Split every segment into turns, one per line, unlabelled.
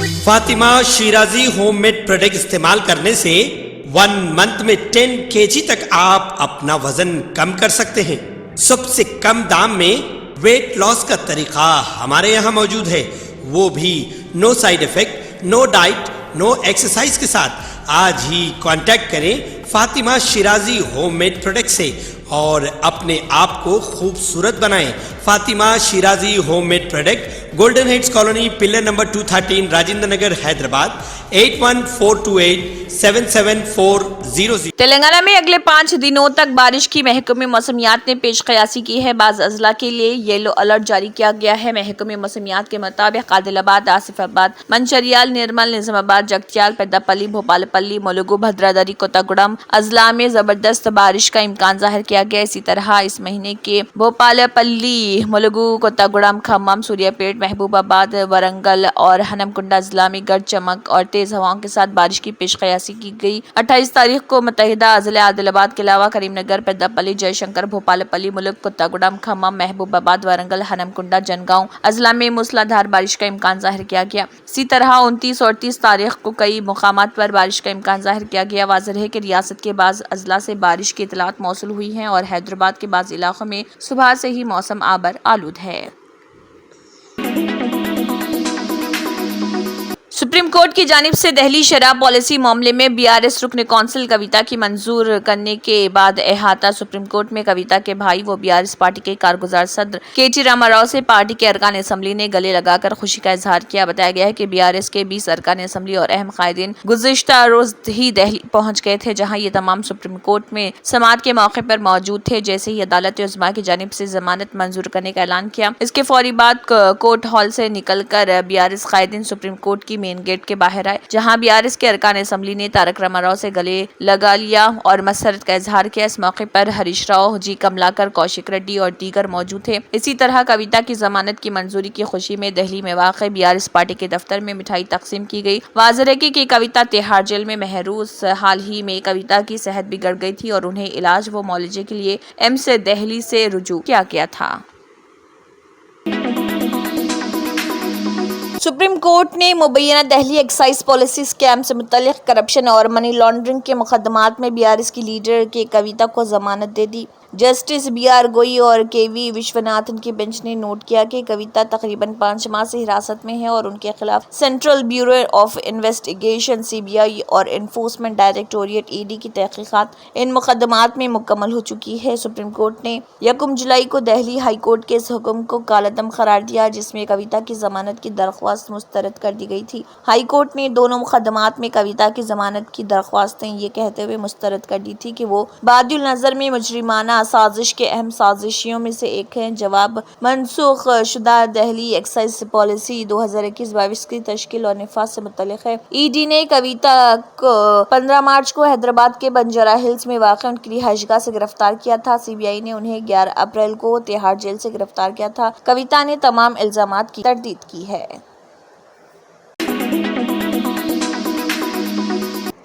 Fatima Shirazi homemade product इस्तेमाल करने से 1 मंथ में 10 kg तक आप अपना वजन कम कर सकते हैं। सबसे कम दाम में वेट लॉस का तरीका हमारे यहाँ मौजूद है, वो भी no side effect, no diet, no exercise के साथ। आज ही कांटेक्ट करें फातिमा शिराजी होममेड प्रोडक्ट से और अपने आप को खूबसूरत बनाएं। Fatima Shirazi homemade product, golden heads colony, pillar number 213, Rajendra Nagar, Hyderabad 8142877400।
Telangana में अगले 5 दिनों तक बारिश की महकमे मौसमियात ने पेश कयासी की है। बाज़ अजला के लिए येलो अलर्ट जारी किया गया है। महकमे मौसमियात के मुताबिक आदिलाबाद, आसिफाबाद, मंचरियाल, निर्मल, निजामाबाद, जगत्याल, पेद्दापल्ली, भोपालपल्ली, मुलुगु, भद्रादरी, कोत्तागुड़म अजला में जबरदस्त बारिश का इम्कान जाहिर किया गया। इसी तरह इस महीने के भोपालपल्ली, मुलुगु, कोत्तागुड़म, खम्मम, सूर्यापेट, महबूबाबाद, वरंगल और हनमकुंडा अजला में गर्ज चमक और तेज हवाओं के साथ बारिश की पेश कयासी की गई। 28 तारीख को मुत्तहिदा अजला आदिलाबाद के अलावा करीमनगर, पेद्दापल्ली, जयशंकर, भोपालपल्ली, मुलुगु, कोत्तागुड़म, खम्मम, महबूबाबाद, वरंगल, हनमकुंडा, जनगांव अजला में मूसलाधार बारिश का इम्कान जाहिर किया गया। इसी तरह 29 और 30 तारीख को कई मुकामात पर बारिश का इम्कान जाहिर किया गया। वाज़ेह है कि रियासत के बाज़ अजला से बारिश की इतलात मौसूल हुई हैं और हैदराबाद के बाज़ इलाकों में सुबह से ही मौसम आबर आलूद है। सुप्रीम कोर्ट की जानिब से दिल्ली शराब पॉलिसी मामले में बीआरएस रुकन कौंसिल कविता की मंजूर करने के बाद अहाता सुप्रीम कोर्ट में कविता के भाई वो बीआरएस पार्टी के कारगुजार सदर केटी रामाराव से पार्टी के अरकान असम्बली ने गले लगाकर खुशी का इजहार किया। बताया गया है कि बीआरएस के 20 अरकान असम्बली और अहम कायदीन गुज़िश्ता रोज ही दिल्ली पहुंच गए थे, जहां ये तमाम सुप्रीम कोर्ट में समाअत के मौके पर मौजूद थे। जैसे ही अदालत उज़्मा की जानिब से जमानत मंजूर करने का ऐलान किया, इसके फौरी बाद कोर्ट हॉल से निकलकर बीआरएस कायदीन सुप्रीम कोर्ट की मेन गेट के बाहर आए, जहां बीआरएस के अरकान असम्बली ने तारक रामाराव से गले लगा लिया और मसरत का इजहार किया। इस मौके पर हरीश राव, जी कमलाकर, कौशिक रेड्डी और दीगर मौजूद थे। इसी तरह कविता की जमानत की मंजूरी की खुशी में दिल्ली में वाक़ बीआरएस पार्टी के दफ्तर में मिठाई तकसीम की गई। वाज़ेह है कि कविता तिहाड़ जेल में महरूस। हाल ही में कविता की सेहत बिगड़ गई थी और उन्हें इलाज व मुआलजे के लिए एम्स दिल्ली से रुजू किया गया था। सुप्रीम कोर्ट ने मुबैना दिल्ली एक्साइज पॉलिसी स्कैम से मुतल्लिक करप्शन और मनी लॉन्ड्रिंग के मुकदमात में बीआरएस की लीडर के कविता को जमानत दे दी। जस्टिस बीआर गोई और केवी विश्वनाथन की बेंच ने नोट किया कि कविता तकरीबन 5 माह से हिरासत में है और उनके खिलाफ central bureau of investigation CBI और एनफोर्समेंट डायरेक्टोरेट ईडी की तहकीकात इन मुकदमात में मुकम्मल हो चुकी है। सुप्रीम कोर्ट ने 1 जुलाई को दिल्ली हाई कोर्ट के इस हुक्म को कालअदम करार दिया, जिसमें कविता की जमानत की दरख्वास्त मुस्तरद कर दी गई थी। हाई कोर्ट ने दोनों मुकदमात में कविता की जमानत की दरख्वास्तें ये कहते हुए मुस्तरद कर दी थी कि वो बादिल नजर में मुजरिमाना साजिश के अहम साजिशियों में से एक है। जवाब मनसूख शुदा दिल्ली एक्साइज पॉलिसी 2021-22 की तश्कील और निफाज से मुतल्लिक है। ईडी ने कविता को 15 मार्च को हैदराबाद के बंजारा हिल्स में वाक़ उनकी रिहाइशगाह से गिरफ्तार किया था। सीबीआई ने उन्हें 11 अप्रैल को तिहाड़ जेल से गिरफ्तार किया था। कविता ने तमाम इल्जामात की तरदीद की है।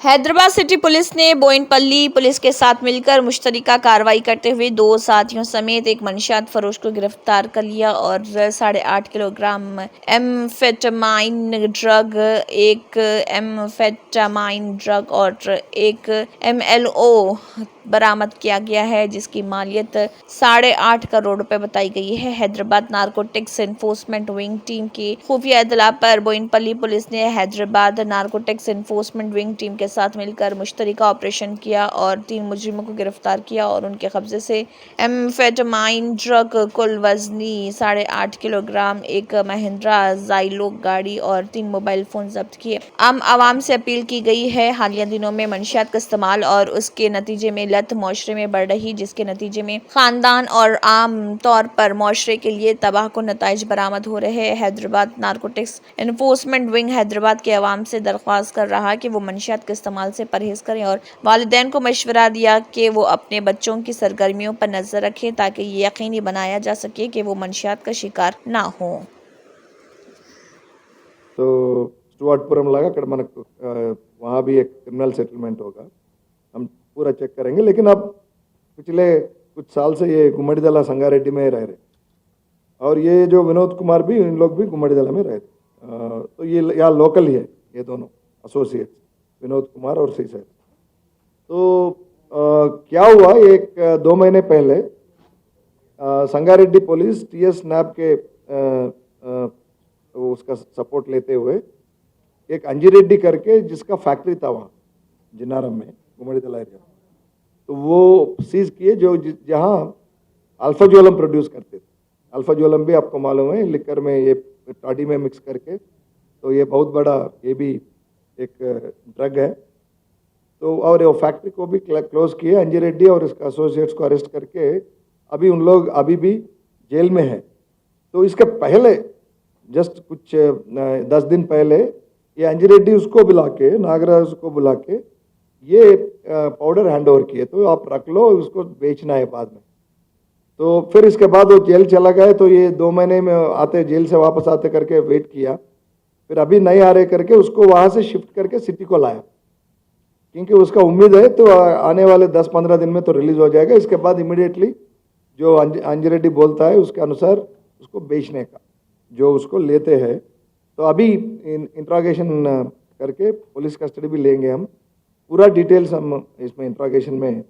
हैदराबाद सिटी पुलिस ने बोयनपल्ली पुलिस के साथ मिलकर मुश्तरका कार्रवाई करते हुए 2 साथियों समेत एक मंशियात फरोश को गिरफ्तार कर लिया और 8.5 kilogram amphetamine drug, 1 amphetamine drug और 1 MLO बरामद किया गया है, जिसकी मालियत 8.5 करोड़ रुपए बताई गई है। Hyderabad narcotics enforcement wing team की खुफिया इत्तला पर बोयनपल्ली पुलिस ने Hyderabad narcotics enforcement wing team के साथ मिलकर मुश्तरका ऑपरेशन किया और 3 मुजरिमों को गिरफ्तार किया और उनके कब्जे से एम्फेटामाइन ड्रग कुल वजनी 8.5 किलोग्राम, 1 महिंद्रा जाइलो गाड़ी और 3 मोबाइल फोन जब्त किए। आम आवाम से अपील की गई है, हालिया दिनों में मंशियात का इस्तेमाल और उसके नतीजे में लत मुआशरे में बढ़ रही, जिसके नतीजे में खानदान और आम तौर पर मुआशरे के लिए तबाहकुन नताइज बरामद हो रहे हैं। Hyderabad narcotics enforcement wing Hyderabad के अवाम से दरख्वास्त कर रहा कि वो मंशियात के इस्तेमाल से परहेज करें और वालिदैन को मशवरा दिया कि वो अपने बच्चों की सरगर्मियों पर नजर रखें ताकि ये यकीनी बनाया जा सके कि वो मंशियात का शिकार ना हो।
तो स्टुअर्टपुरम लागा अక్కడ మనకు वहाँ भी एक क्रिमिनल सेटलमेंट होगा, हम पूरा चेक करेंगे। लेकिन अब पिछले कुछ साल से ये गुम्मड़ीदला संगारेड्डी में रह रहे और ये जो विनोद कुमार भी, इन लोग भी गुम्मड़ीदला में रह रहे। तो ये यहाँ लोकल ही है, ये दोनों एसोसिएट्स, विनोद कुमार और श्री साहिब। तो क्या हुआ, 2 महीने पहले संगारेड्डी पुलिस TS नैब के उसका सपोर्ट लेते हुए एक अंजिरेड्डी करके जिसका फैक्ट्री था वहाँ जिनारम में गुमड़ीतला एरिया, तो वो सीज किए जो जहाँ अल्फाजोलम प्रोड्यूस करते थे। अल्फाजोलम भी आपको मालूम है लिकर में ये टाडी में मिक्स करके, तो ये बहुत बड़ा ये भी एक ड्रग है। तो और वो फैक्ट्री को भी क्लोज किए, अंजिरेड्डी और इसका एसोसिएट्स को अरेस्ट करके अभी उन लोग अभी भी जेल में है। तो इसके पहले जस्ट कुछ 10 दिन पहले ये अंजिरेड्डी उसको बुला के, नागराज को बुला के ये पाउडर हैंड ओवर किए, तो आप रख लो, उसको बेचना है बाद में। तो फिर इसके बाद वो जेल चला गया, तो ये 2 महीने में आते जेल से वापस आते करके वेट किया, फिर अभी नहीं आ रहे करके उसको वहाँ से शिफ्ट करके सिटी को लाया, क्योंकि उसका उम्मीद है तो आने वाले 10-15 दिन में तो रिलीज हो जाएगा। इसके बाद इमीडिएटली जो अंजिरेड्डी बोलता है उसके अनुसार उसको बेचने का जो उसको लेते हैं। तो अभी इंट्रोगेशन करके पुलिस कस्टडी भी लेंगे हम, पूरा डिटेल्स हम इसमें इंट्रोगेशन में।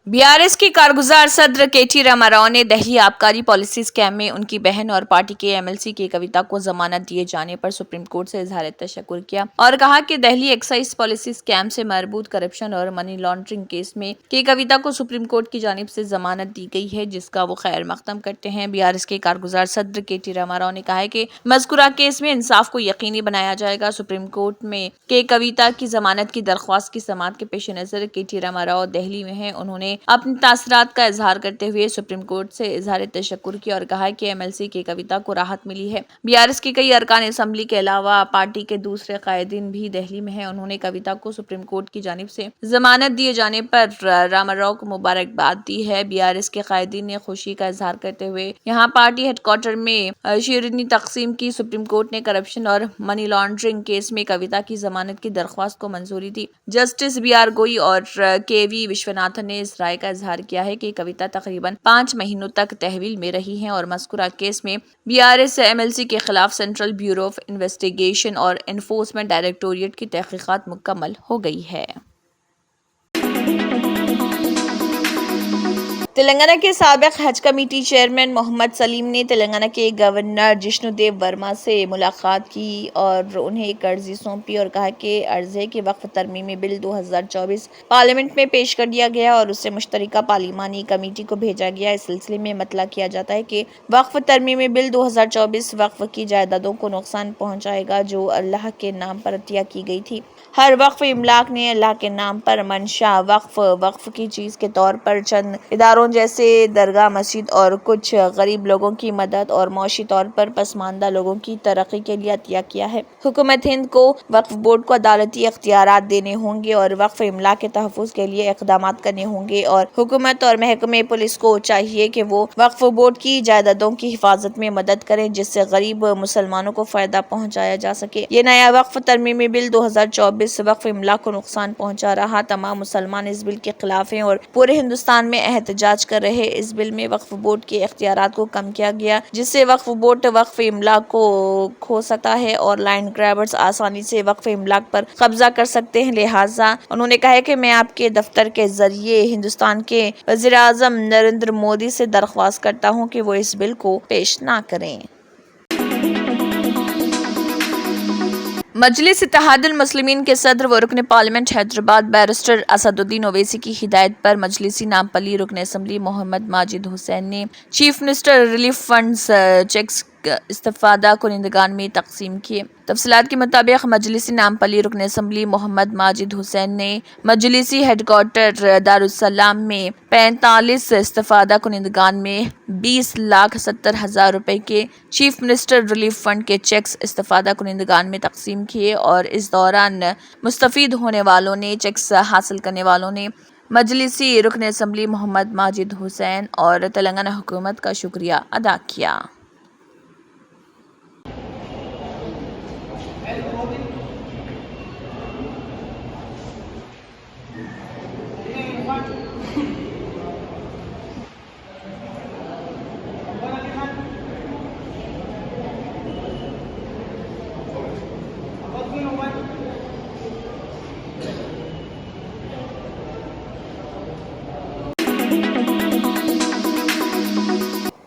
बीआरएस के कारगुजार सदर केटी रामाराव ने दिल्ली आबकारी पॉलिसी स्कैम में उनकी बहन और पार्टी के एमएलसी के कविता को जमानत दिए जाने पर सुप्रीम कोर्ट से इजहार तशक्कुर किया और कहा कि दिल्ली एक्साइज पॉलिसी स्कैम से मरबूत करप्शन और मनी लॉन्ड्रिंग केस में के कविता को सुप्रीम कोर्ट की जानिब से जमानत दी गई है, जिसका वो खैर मकदम करते हैं। बीआरएस के कारगुजार सदर केटी रामाराव ने कहा है कि मज़कूरा केस में इंसाफ को यकीनी बनाया जाएगा। सुप्रीम कोर्ट में के कविता की जमानत की दरख्वास्त की समाअत के पेश नजर केटी रामाराव दिल्ली में है। उन्होंने अपने तासरात का इजहार करते हुए सुप्रीम कोर्ट से इजहार तशक्कुर किया और कहा कि एमएलसी की कविता को राहत मिली है। बीआरएस के कई अरकान असम्बली के अलावा पार्टी के दूसरे कायदीन भी दिल्ली में हैं। उन्होंने कविता को सुप्रीम कोर्ट की जानिब से जमानत दिए जाने पर रामाराव को मुबारकबाद दी है। बीआरएस के कायदीन ने खुशी का इजहार करते हुए यहाँ पार्टी हेडक्वार्टर में शीरनी तकसीम की। सुप्रीम कोर्ट ने करप्शन और मनी लॉन्ड्रिंग केस में कविता की जमानत की दरख्वास्त को मंजूरी दी। जस्टिस BR गोई और KV विश्वनाथन ने इस राय का इजहार किया है कि कविता तकरीबन 5 महीनों तक तहवील में रही हैं और मज़कूरा केस में बीआरएस एमएलसी के खिलाफ सेंट्रल ब्यूरो ऑफ इन्वेस्टिगेशन और एनफोर्समेंट डायरेक्टोरेट की तहकीकात मुकम्मल हो गई है। तेलंगाना के साबिक हज कमेटी चेयरमैन मोहम्मद सलीम ने तेलंगाना के गवर्नर जिष्णुदेव वर्मा से मुलाकात की और उन्हें एक अर्जी सौंपी और कहा कि अर्जे के वक्फ तरमीमी बिल 2024 पार्लियामेंट में पेश कर दिया गया और उससे मुश्तरका पार्लिमानी कमेटी को भेजा गया। इस सिलसिले में मतला किया जाता है कि वक्फ तरमीमी बिल 2024 वक्फ की जायदादों को नुकसान पहुँचाएगा जो अल्लाह के नाम पर अतिया की गई थी। हर वक्फ इमलाक ने अल्लाह के नाम पर मंशा वक्फ की चीज़ के तौर पर चंद इदारों जैसे दरगाह, मस्जिद और कुछ गरीब लोगों की मदद और मौशी तौर पर पसमानदा लोगों की तरक्की के लिए अतिया किया है। हुकूमत हिंद को वक्फ बोर्ड को अदालती इख्तियारात देने होंगे और वक्फ इमलाक के तहफ़्फ़ुज़ के लिए इक़दाम करने होंगे और हुकूमत और महकमे पुलिस को चाहिए कि वो वक्फ बोर्ड की जायदादों की हिफाजत में मदद करें जिससे गरीब मुसलमानों को फ़ायदा पहुँचाया जा सके। ये नया वक्फ तरमीमी बिल 2024 वक्फ इमलाक को नुकसान पहुँचा रहा। तमाम मुसलमान इस बिल के खिलाफ हैं और पूरे हिंदुस्तान में एहतजाज कर रहे। इस बिल में वक्फ बोर्ड के इख्तियारात को कम किया गया जिससे वक्फ बोर्ड वक्फ इमलाक को खो सकता है और लैंड ग्रैबर्स आसानी से वक्फ इमलाक पर कब्जा कर सकते हैं। लिहाजा उन्होंने कहा कि मैं आपके दफ्तर के जरिए हिंदुस्तान के वज़ीर आज़म नरेंद्र मोदी से दरख्वास्त करता हूँ कि वो इस बिल को पेश ना करें। मजलिस इत्तेहादुल मुस्लिमीन के सदर व रुकन पार्लियामेंट हैदराबाद बैरिस्टर असदुद्दीन ओवैसी की हिदायत पर मजलिसी नामपल्ली रुकन असम्बली मोहम्मद माजिद हुसैन ने chief minister relief funds cheques इस्तिफादा कुनिंदगान में तकसीम किए। तफसीलात के मुताबिक मजलिसी नामपल्ली रुकन असम्बली मोहम्मद माजिद हुसैन ने मजलिसी हेडक्वार्टर दारुस्सलाम में 45 इस्तिफादा कुनिंदगान में 20,70,000 रुपए के चीफ मिनिस्टर रिलीफ फंड के चेक्स इस्तिफादा कुनिंदगान में तकसीम किए और इस दौरान मुस्तफीद होने वालों ने चेक्स हासिल करने वालों ने मजलिसी रुकन असम्बली मोहम्मद माजिद हुसैन और तेलंगाना हुकूमत का शुक्रिया अदा किया।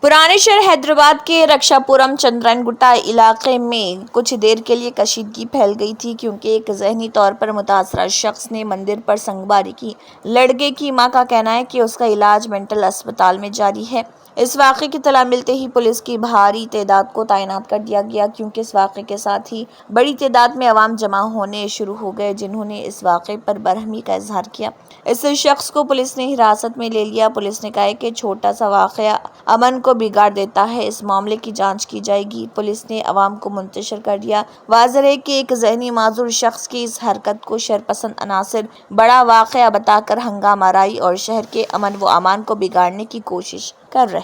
पुराने शहर हैदराबाद के रक्षापुरम चंद्रायनगुट्टा इलाके में कुछ देर के लिए कशीदगी फैल गई थी क्योंकि एक जहनी तौर पर मुतासरा शख्स ने मंदिर पर संगबारी की। लड़के की मां का कहना है कि उसका इलाज मेंटल अस्पताल में जारी है। इस वाक़े की तला मिलते ही पुलिस की भारी तादाद को तैनात कर दिया गया क्योंकि इस वाक़े के साथ ही बड़ी तादाद में अवाम जमा होने शुरू हो गए जिन्होंने इस वाक़े पर बरहमी का इजहार किया। इस शख्स को पुलिस ने हिरासत में ले लिया। पुलिस ने कहा है कि छोटा सा वाक़या अमन को बिगाड़ देता है, इस मामले की जांच की जाएगी। पुलिस ने अवाम को मुंतशिर कर दिया। वाज़ेह है कि एक जहनी माजूर शख्स की इस हरकत को शरपसंद अनासिर बड़ा वाक़या बताकर हंगामा आराई और शहर के अमन व अमान को बिगाड़ने की कोशिश कर रहे।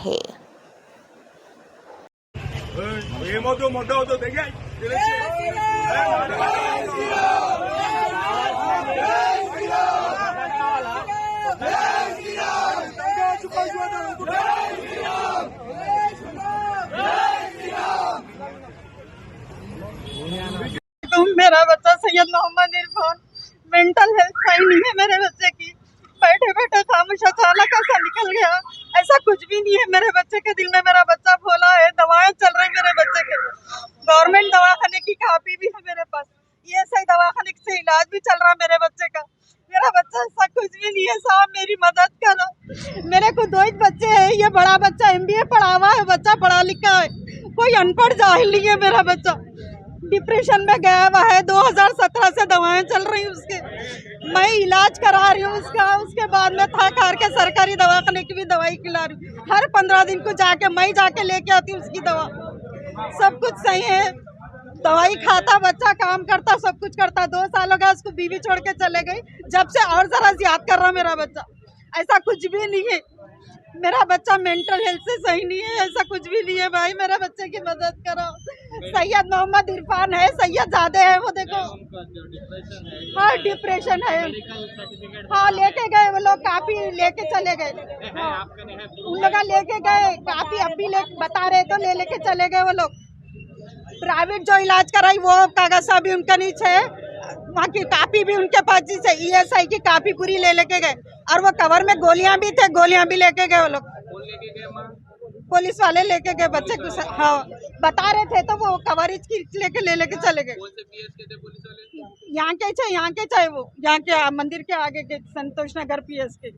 मेरा बच्चा सैयद मोहम्मद इरफान मेंटल हेल्थ सही नहीं है मेरे बच्चे की। बैठे बैठे खामोश अचानक ऐसा निकल गया। ऐसा कुछ भी नहीं है मेरे बच्चे के दिल में। मेरा बच्चा भोला है, दवाएं चल रही मेरे बच्चे के। गवर्नमेंट दवाखाने की कॉपी भी है मेरे पास। ये सही दवाखाने से इलाज भी चल रहा मेरे बच्चे का। मेरा बच्चा ऐसा कुछ भी नहीं है। साहब मेरी मदद करो। मेरे को 2 ही बच्चे हैं। ये बड़ा बच्चा MBA पढ़ा हुआ है, बच्चा पढ़ा लिखा है, कोई अनपढ़ जाहिल नहीं है मेरा बच्चा। डिप्रेशन में गया हुआ है। 2017 से दवाएं चल रही उसके। मैं इलाज करा रही हूँ उसका। उसके बाद में थक हार के सरकारी दवाखाने की भी दवाई खिला रही हूँ। हर 15 दिन को मैं जाके लेके आती हूँ उसकी दवा। सब कुछ सही है, दवाई खाता, बच्चा काम करता, सब कुछ करता। 2 साल हो गया उसको, बीवी छोड़ के चले गई। जब से और जरा याद कर रहा मेरा बच्चा। ऐसा कुछ भी नहीं है। मेरा बच्चा मेंटल हेल्थ से सही नहीं है। ऐसा कुछ भी नहीं है भाई, मेरे बच्चे की मदद करो। सैयद मोहम्मद इरफान है, सैयद ज़ादे है, वो देखो। हाँ डिप्रेशन है। हाँ लेके गए वो लोग, काफी लेके चले गए। हाँ उन लोग लेके गए काफी, अब भी बता रहे तो लेके चले गए वो लोग। प्राइवेट जो इलाज कराई वो कागज भी उनका नीचे है, वहाँ की कापी भी उनके पास से ESI की कापी पूरी लेके गए। और वो कवर में गोलियां भी थे, गोलियां भी लेके गए वो लोग। पुलिस वाले लेके गए बच्चे को। हाँ बता रहे थे तो वो कवरेज की लेके चले गए। यहाँ के चाहे वो यहाँ के मंदिर के आगे के संतोष नगर PS के।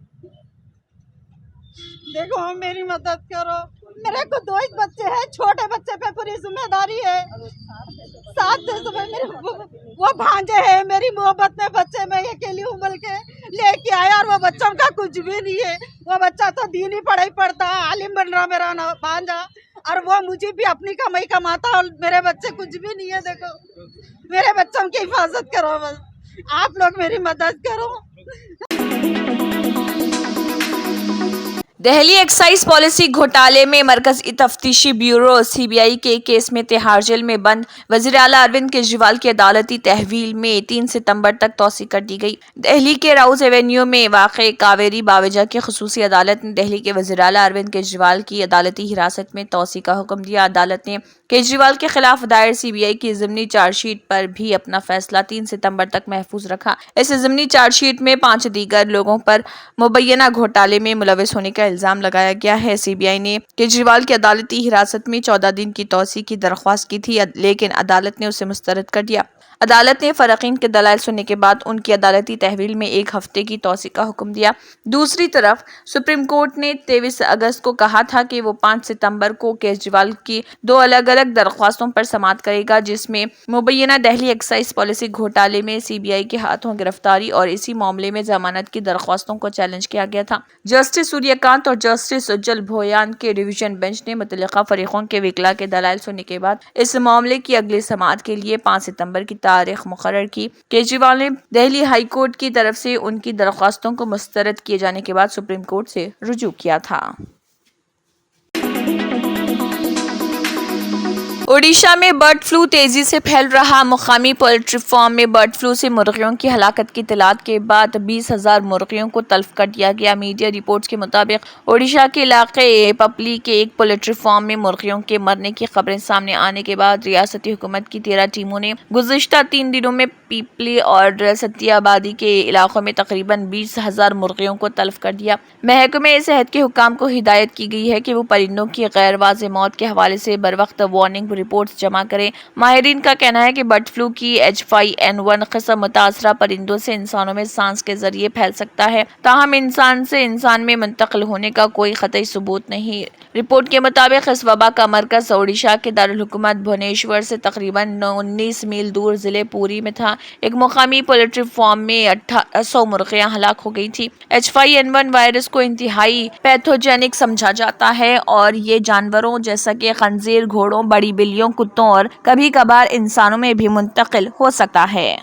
देखो मेरी मदद करो। मेरे को 2 ही बच्चे हैं, छोटे बच्चे पे पूरी जिम्मेदारी है। 7 समय मेरे वो भांजे है मेरी मोहब्बत में बच्चे में अकेली उम्र के लेके आया और वो बच्चों का कुछ भी नहीं है। वो बच्चा तो दीनी पढ़ाई पढ़ता, आलिम बन रहा मेरा भांजा। और वो मुझे भी अपनी कमाई कमाता और मेरे बच्चे कुछ भी नहीं है। देखो मेरे बच्चों की हिफाजत करो, बस आप लोग मेरी मदद करो।
दिल्ली एक्साइज पॉलिसी घोटाले में मरकजी तफ्तीशी ब्यूरो CBI के केस में तिहाड़ जेल में बंद वजीर आला अरविंद केजरीवाल की अदालती तहवील में 3 सितंबर तक तौसी कर दी गई। दिल्ली के राउज एवेन्यू में वाक़े कावेरी बावेजा की खुसूसी अदालत ने दिल्ली के वजीर आला अरविंद केजरीवाल की अदालती हिरासत में तौसी का हुक्म दिया। अदालत ने केजरीवाल के खिलाफ दायर CBI की ज़िमनी चार्जशीट पर भी अपना फैसला 3 सितंबर तक महफूज रखा। इस ज़िमनी चार्जशीट में 5 दीगर लोगों पर मुबैना घोटाले में मुलविस होने का इल्जाम लगाया गया है। CBI ने केजरीवाल की अदालती हिरासत में 14 दिन की तौसी की दरख्वास्त की थी, लेकिन अदालत ने उसे मुस्तरद कर दिया। अदालत ने फरीकीन के दलाइल सुनने के बाद उनकी अदालती तहवील में 1 हफ्ते की तौसी का हुक्म दिया। दूसरी तरफ सुप्रीम कोर्ट ने 23 अगस्त को कहा था कि वो 5 सितंबर को केजरीवाल की 2 अलग अलग दरख्वास्तों पर समाअत करेगा, जिसमें मुबैना दिल्ली एक्साइज पॉलिसी घोटाले में CBI के हाथों गिरफ्तारी और इसी मामले में जमानत की दरख्वास्तों को चैलेंज किया गया था। जस्टिस सूर्यकांत और जस्टिस उज्जवल भोयान के डिवीजन बेंच ने मुतल्लिका फरीकों के वकीला के दलाइल सुनने के बाद इस मामले की अगली समाअत के लिए 5 सितंबर की तारीख मुकर्रर की। केजरीवाल ने दिल्ली हाई कोर्ट की तरफ से उनकी दरख्वास्तों को मुस्तरद किए जाने के बाद सुप्रीम कोर्ट से रुजू किया था। ओडिशा में बर्ड फ्लू तेजी से फैल रहा। मुकामी पोल्ट्री फार्म में बर्ड फ्लू से मुर्गियों की हलाकत की इत्तलात के बाद 20,000 मुर्गियों को तल्फ कर दिया गया। मीडिया रिपोर्ट्स के मुताबिक ओडिशा के इलाके पपली के एक पोल्ट्री फार्म में मुर्गियों के मरने की खबरें सामने आने के बाद रियासती हुकूमत की 13 टीमों ने गुज़िश्ता 3 दिनों में पीपली और सत्याबादी के इलाकों में तकरीबन 20,000 मुर्गियों को तल्फ कर दिया। महकमे सेहत के हुक्काम को हिदायत की गई है कि वो परिंदों की गैर वाज़ेह मौत के हवाले से बर वक्त वार्निंग रिपोर्ट्स जमा करें। माहिरीन का कहना है कि बर्ड फ्लू की H5N1 किस्म मुतासरा परिंदों से इंसानों में सांस के जरिए फैल सकता है, ताहम इंसान से इंसान में मुंतकिल होने का कोई क़तई सबूत नहीं। रिपोर्ट के मुताबिक इस वबा का मरकज ओडिशा के दारुल हुकूमत भुवनेश्वर से तकरीबन 19 मील दूर जिले पुरी में था। एक मुकामी पोल्ट्री फार्म में 1800 मुर्गियां हलाक हो गई थी। H5N1 वायरस को इंतहाई पैथोजेनिक समझा जाता है और ये जानवरों जैसा कि खंजीर, घोड़ों, बड़ी बिल्लियों, कुत्तों और कभी कभार इंसानों में भी मुंतकिल हो सकता है।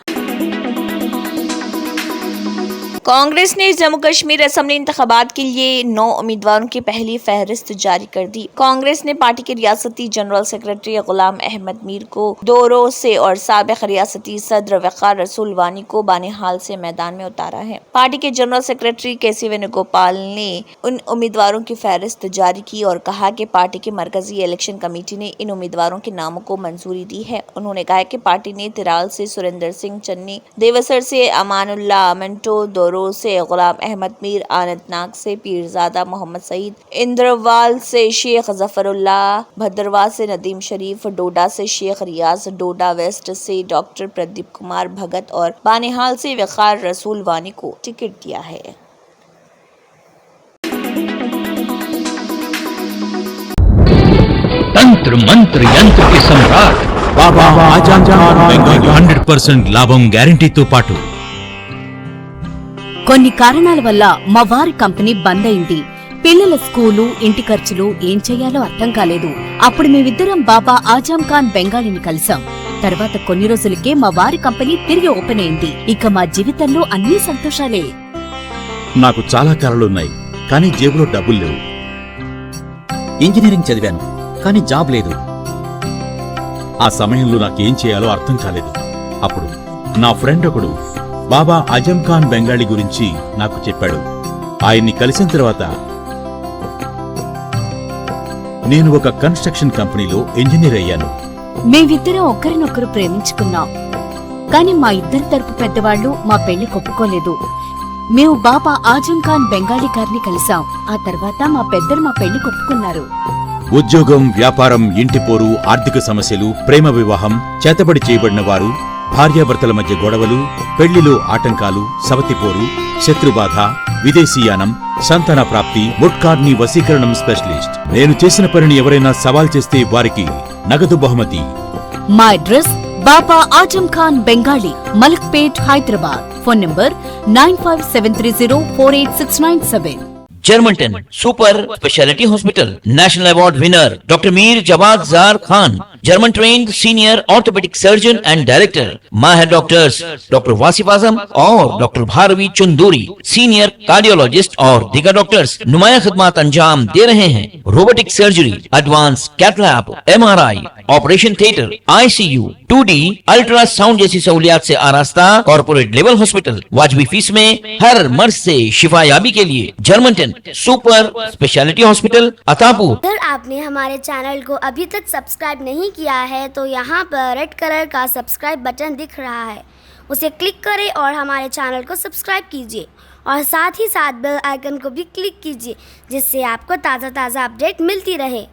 कांग्रेस ने जम्मू कश्मीर असेंबली इंतखाबात के लिए 9 उम्मीदवारों की पहली फहरिस्त जारी कर दी। कांग्रेस ने पार्टी के रियासती जनरल सेक्रेटरी गुलाम अहमद मीर को दोरों से और साबिक रियासती सदर वक़ार रसूल वानी को बानिहाल से मैदान में उतारा है। पार्टी के जनरल सेक्रेटरी KC वेणुगोपाल ने उन उम्मीदवारों की फहरिस्त जारी की और कहा कि पार्टी की मरकजी इलेक्शन कमेटी ने इन उम्मीदवारों के नामों को मंजूरी दी है। उन्होंने कहा कि पार्टी ने तिराल से सुरेंद्र सिंह चन्नी, देवसर से अमानुल्लाह मंटो, दोरो से गुलाम अहमद मीर, अनंतनाग से पीरजादा मोहम्मद सईद, इंद्रवाल से शेख जफरुल्लाह, भद्रवाह से नदीम शरीफ, डोडा से शेख रियाज, डोडा वेस्ट से डॉक्टर प्रदीप कुमार भगत और बानिहाल से वक़ार रसूल वानी को टिकट दिया है।
तंत्र मंत्र यंत्र के सम्राट बाबा आजम खान బెంగాలీ 100% లాభం గ్యారెంటీతో పాటు
కొన్ని కారణాల వల్ల మా వారి కంపెనీ బంద్ అయింది. పిల్లల స్కూలు, ఇంటి ఖర్చులు ఏం చెయ్యాలో అర్థం కాలేదు. అప్పుడు మేమిద్దరం బాబా ఆజం ఖాన్ బెంగాలీని కలిసాం. తర్వాత కొన్ని రోజులకే మా వారి కంపెనీ తిరిగి ఓపెన్ అయింది. ఇక మా జీవితంలో అన్ని సంతోషాలే.
నాకు చాలా కలలున్నాయి, కానీ జేబులో డబ్బులు లేవు.
ఇంజనీరింగ్ చదివాను, కానీ జాబ్ లేదు.
ఆ సమయంలో నాకేం చేయాలో అర్థం కాలేదు. అప్పుడు నా ఫ్రెండ్ ఒకడు బాబా ఆజం ఖాన్ బెంగాలీ గురించి నాకు చెప్పాడు. ఆయన్ని కలిసిన తర్వాత నేను ఒక కన్స్ట్రక్షన్ కంపెనీలో ఇంజనీర్ అయ్యాను.
మేమిద్దరం ఒకరినొకరు ప్రేమించుకున్నాం. కాని మా ఇద్దరి తరపు పెద్దవాళ్లు మా పెళ్లి ఒప్పుకోలేదు. మేము బాబా ఆజం ఖాన్ బెంగాలీ గారిని కలిసాం. ఆ తర్వాత మా పెద్దలు మా పెళ్లి ఒప్పుకున్నారు.
ఉద్యోగం, వ్యాపారం, ఇంటిపోరు, ఆర్థిక సమస్యలు, ప్రేమ వివాహం, చేతబడి చేయబడిన వారు, భార్యాభర్తల మధ్య గొడవలు, పెళ్లిలో ఆటంకాలు, సవతిపోరు, శత్రుబాధ, విదేశీయానం, సంతాన ప్రాప్తి, ముట్కార్ని వశీకరణం స్పెషలిస్ట్. నేను చేసిన పనిని ఎవరైనా సవాల్ చేస్తే వారికి నగదు బహుమతి.
మా address Baba Azam Khan Bengali, Malakpet, Hyderabad. Phone number 9573048697.
Germanten super speciality hospital, national award winner doctor Mir Jawad Zar Khan, German trained senior orthopaedic surgeon and director, माहिर डॉक्टर्स डॉक्टर वासिफ आजम और doctor Bharavi Chunduri, senior cardiologist और दीगर डॉक्टर्स नुमाया खिदमत अंजाम दे रहे हैं। Robotic surgery, advance cath lab, MRI, operation theatre, ICU, 2D ultrasound जैसी सहूलियात से आरास्ता कॉर्पोरेट लेवल हॉस्पिटल, वाजबी फीस में हर मर्ज से शिफायाबी के लिए Germanton super speciality hospital, Attapur.
अगर आपने हमारे चैनल को अभी तक सब्सक्राइब नहीं किया है तो यहाँ पर रेड कलर का सब्सक्राइब बटन दिख रहा है, उसे क्लिक करें और हमारे चैनल को सब्सक्राइब कीजिए और साथ ही साथ बेल आइकन को भी क्लिक कीजिए, जिससे आपको ताज़ा अपडेट मिलती रहे।